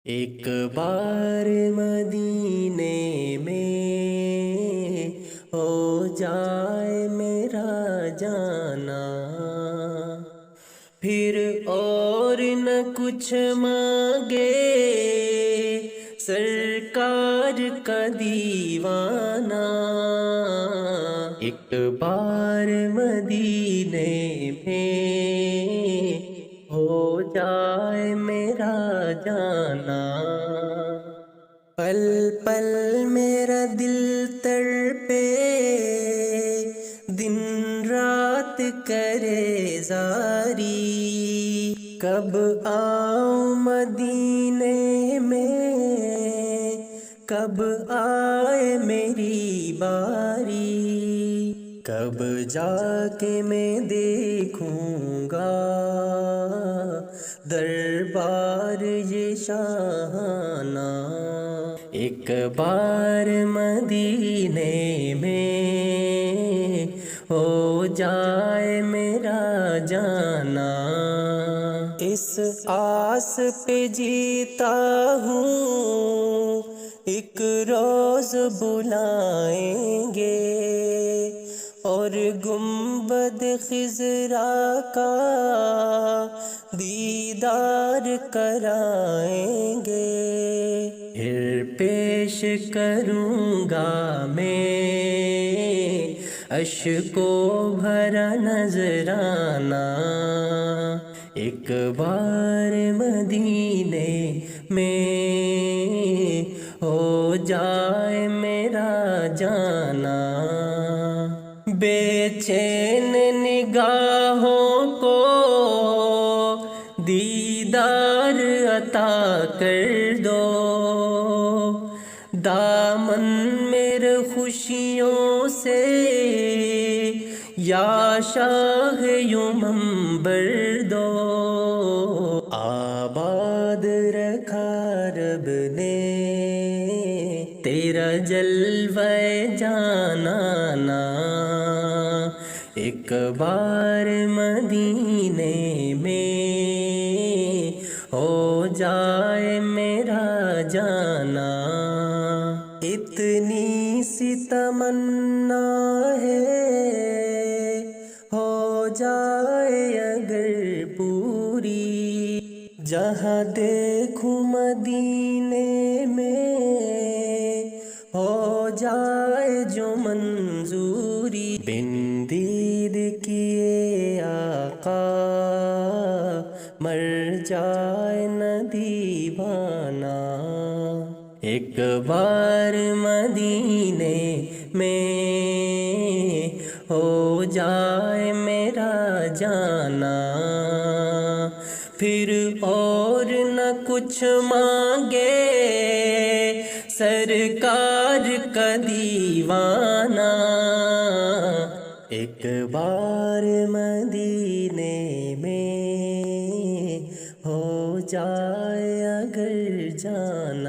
ایک بار مدینے میں ہو جائے میرا جانا، پھر اور نہ کچھ مانگے سرکار کا دیوانہ۔ ایک بار مدینے میں ہو جائے میرا جانا، پل پل میرا دل تڑپے، دن رات کرے زاری، کب آؤں مدینے میں، کب آئے میری باری، کب جا کے میں دیکھوں گا دربار یہ شاہانہ۔ ایک بار مدینے میں ہو جائے میرا جانا، اس آس پہ جیتا ہوں ایک روز بلائیں گے، اور گنبد خضرا کا دیدار کرائیں گے، پھر پیش کروں گا میں اشکوں بھرا نذرانہ۔ ایک بار مدینے میں ہو جائے میرا جانا، بے چین نگاہوں کو دیدار عطا کر دو، دامن میرے خوشیوں سے یا شاہ یوں منبر دو۔ آباد رکھا رب نے تیرا جلوہ جانانا، ایک بار مدینے میں ہو جائے میرا جانا، اتنی سی تمنا ہے ہو جائے اگر پوری، جہاں دیکھوں مدینے میں ہو جائے جو منظوری، بن دید کیے آقا مر جائے نہ دیوانہ۔ ایک بار مدینے میں ہو جائے میرا جانا، پھر اور نہ کچھ مانگے سرکار کا دیوانہ۔ ایک بار مدینے میں ہو جائے اگر جانا۔